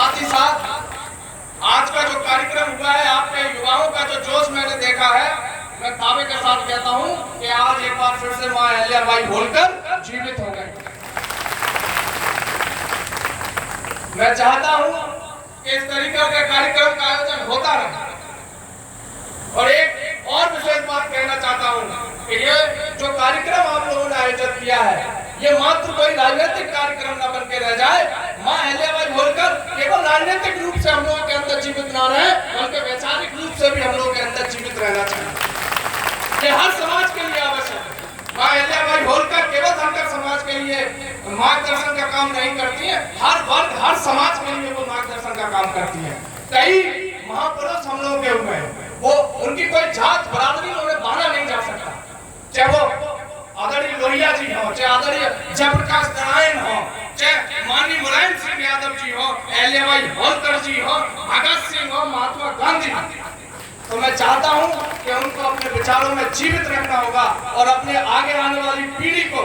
साथ ही साथ आज का जो कार्यक्रम हुआ है, आपके युवाओं का जो जोश मैंने देखा है, मैं दावे के साथ कहता हूं कि आज एक बार फिर से मां अहिल्याबाई होलकर जीवित हो गए। मैं चाहता हूं कि इस तरीके के कार्यक्रम का आयोजन होता रहे। और एक और विशेष बात कहना चाहता हूं कि ये जो कार्यक्रम आप लोगों ने आयोजित किया है, ये मात्र कोई राजनीतिक कार्यक्रम न बन के रह जाए। मां अहिल्याबाई होलकर केवल राजनीतिक रूप से हम लोगों के अंदर जीवित न रहे, बल्कि वैचारिक रूप से भी हम लोगों के अंदर जीवित रहना चाहिए। ये हर समाज के लिए आवश्यक है। मां अहिल्याबाई होलकर केवल धनगर समाज के लिए मार्गदर्शन का काम नहीं करती है, हर वर्ग हर समाज के लिए वो मार्गदर्शन का काम करती है। कई महापुरुष हम लोगों के हुए हैं, वो उनकी कोई जात बरादरी उन्हें बांधा नहीं जा सकता। चाहे वो आदरणीय लोहिया जी हो, चाहे आदरणीय जयप्रकाश नारायण हो, चाहे माननीय मुलायम सिंह यादव जी हो, अहिल्याबाई होलकर जी हो, भगत सिंह हो, महात्मा गांधी। तो मैं चाहता हूं कि उनको अपने विचारों में जीवित रखना होगा और अपने आगे आने वाली पीढ़ी को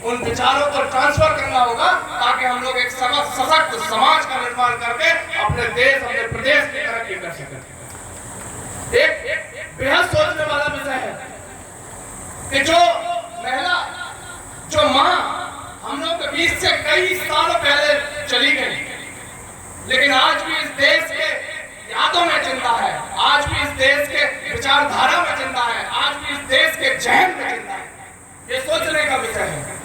उन विचारों को ट्रांसफर करना होगा, ताकि हम लोग एक सशक्त समाज का निर्माण करके अपने देश, अपने प्रदेश की तरक्की कर सकें। एक बेहद सोचने वाला विषय है कि जो महिला, जो मां हम लोग के बीच से कई सालों पहले चली गई, लेकिन आज भी इस देश के यादों में जिंदा है, आज भी इस देश के विचारधारा में जिंदा है, आज भी इस देश के जहन में जिंदा है। ये सोचने का विषय है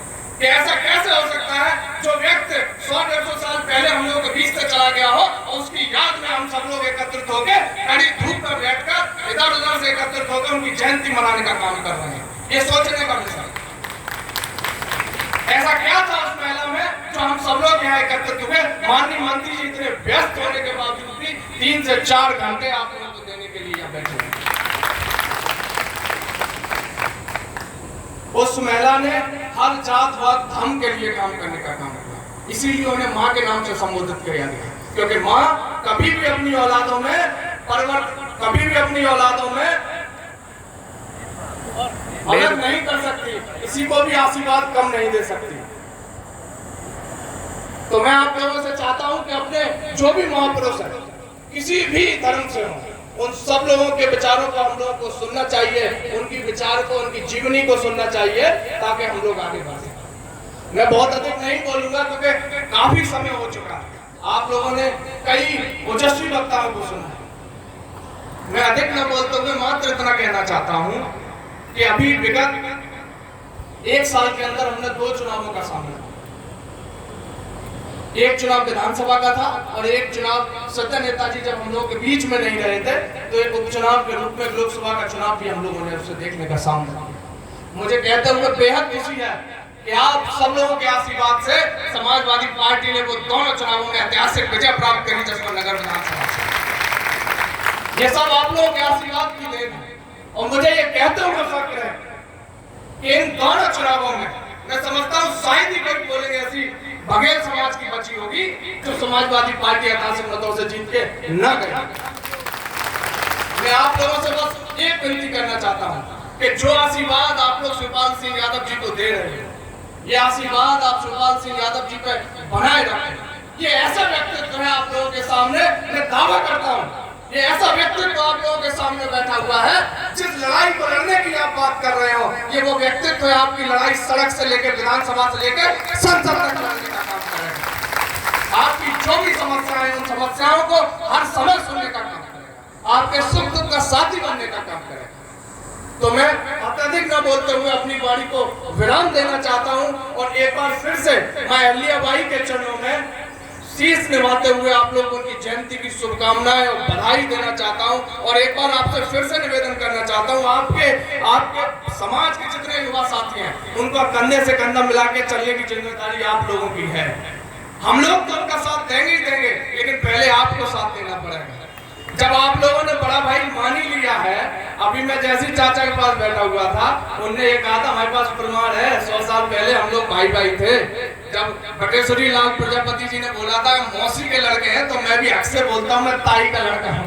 कि ऐसा कैसे हो सकता है जो व्यक्ति 100-150 साल पहले हम लोगों के बीच से चला गया हो और उसकी याद में हम सब लोग एकत्रित होकर कड़ी धूप में बैठकर इधर उधर से एकत्रित होकर उनकी जयंती मनाने का काम कर रहे हैं। ये सोचने का विषय। ऐसा क्या था उस महिला में जो हम सब लोग यहाँ एकत्रित हुए? माननीय मंत्री जी इतने व्यस्त होने के बावजूद भी 3 से 4 घंटे आप लोगों को देने के लिए यहाँ बैठे हैं। उस महिला ने हर जात वात धर्म के लिए काम करने का काम किया, इसीलिए उन्हें माँ के नाम से संबोधित किया गया, क्योंकि माँ कभी भी अपनी औलादों में परिवर्तन, कभी भी अपनी औलादों में अलग नहीं कर सकती, किसी को भी आशीर्वाद कम नहीं दे सकती। तो मैं आप लोगों से चाहता हूं कि अपने जो भी महापुरुष हैं, किसी भी धर्म से हो, उन सब लोगों के विचारों को हम लोगों को सुनना चाहिए, उनकी विचार को, उनकी जीवनी को सुनना चाहिए, ताकि हम लोग आगे बढ़ सकें। मैं बहुत अधिक नहीं बोलूंगा क्योंकि काफी समय हो चुका है, आप लोगों ने कई ओजस्वी वक्ताओं को सुना। मैं अधिक न बोलते हुए मात्र इतना कहना चाहता हूं कि अभी विगत 1 साल के अंदर हमने 2 चुनावों का सामना, एक चुनाव विधानसभा का था और एक चुनाव सत्य नेताजी जब हम लोग के बीच में नहीं रहे थे, तो एक उपचुनाव के रूप में लोकसभा का चुनाव भी हम लोगों ने उससे देखने का सामना। मुझे कहते हुए बेहद खुशी है कि आप सब लोगों के आशीर्वाद से समाजवादी पार्टी ने वो दोनों चुनावों में ऐतिहासिक विजय प्राप्त करी जसवंत नगर विधानसभा से। ये सब आप लोगों के आशीर्वाद की देन है। और मुझे ये कहते हुए फक्र है कि इन दोनों चुनावों में मैं समझता हूँ शायद ही कोई बोलेंगे ऐसी बघेल समाज की बची होगी जो समाजवादी पार्टी 88 मतों से जीत के न गई। मैं आप लोगों से बस एक विनती करना चाहता हूँ कि जो आशीर्वाद आप लोग शिवपाल सिंह यादव जी को दे रहे हैं, ये आशीर्वाद आप शिवपाल सिंह यादव जी पे बनाए रखें। ये ऐसा व्यक्तित्व है आप लोगों के सामने, मैं दावा करता हूँ ये ऐसा व्यक्तित्व आप लोगों के सामने बैठा हुआ है, जिस लड़ाई को लड़ने की आप बात कर रहे हो, ये वो व्यक्तित्व है आपकी लड़ाई सड़क से लेकर विधानसभा से लेकर संसद तक लड़ने का काम करेगा। आपकी जो भी समस्याएं, उन समस्याओं को हर समय सुनने का काम करेगा, आपके सुख दुख का साथी बनने का काम करेगा। तो मैं अत्यधिक न बोलते हुए अपनी वाणी को विराम देना चाहता हूं और एक बार फिर से मैं अहिल्याबाई के चरणों में शीश निभाते हुए आप लोगों की जयंती की शुभकामनाएं और बधाई देना चाहता हूं। और एक बार आपसे फिर से निवेदन करना चाहता हूं, आपके समाज के जितने युवा साथी हैं, उनको कंधे से कंधा मिला के चलने की जिम्मेदारी आप लोगों की है। हम लोग तो उनका साथ देंगे ही देंगे, लेकिन पहले आपको साथ देना पड़ेगा। जब आप लोगों ने बड़ा भाई मान ही लिया है, अभी मैं जैसे चाचा के पास बैठा हुआ था, उनने ये कहा था हमारे पास प्रमाण है, 100 साल पहले हम लोग भाई भाई थे। जब बटेश्वरी लाल प्रजापति जी ने बोला था मौसी के लड़के हैं, तो मैं भी हक से बोलता हूँ मैं ताई का लड़का हूँ।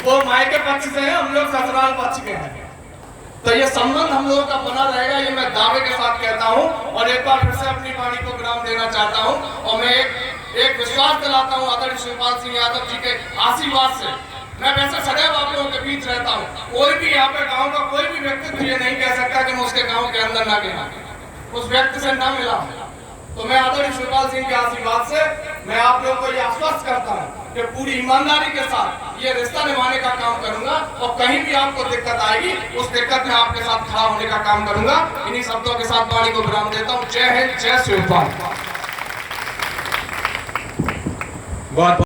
वो माई के पक्ष से है, हम लोग ससुराल पक्ष के हैं। तो ये संबंध हम लोगों का बना रहेगा, ये मैं दावे के साथ कहता हूं। और एक बार फिर से अपनी वाणी को विराम देना चाहता हूं और मैं एक विश्वास दिलाता हूं आदरणीय शिवपाल सिंह यादव जी के आशीर्वाद से। मैं वैसे सदैव आप लोगों के बीच रहता हूं, कोई भी यहाँ पे गांव का कोई भी व्यक्ति ये नहीं कह सकता कि मैं उसके गांव के अंदर ना गया, उस व्यक्ति से ना मिला। तो मैं आदरणीय शिवपाल सिंह के आशीर्वाद से मैं आप लोगों को ये आश्वस्त करता हूं कि पूरी ईमानदारी के साथ ये रिश्ता निभाने का काम करूंगा और कहीं भी आपको दिक्कत आएगी उस दिक्कत में आपके साथ खड़ा होने का काम करूंगा। इन्हीं शब्दों के साथ वाणी को विराम देता हूं। जय हिंद, जय शिवपाल।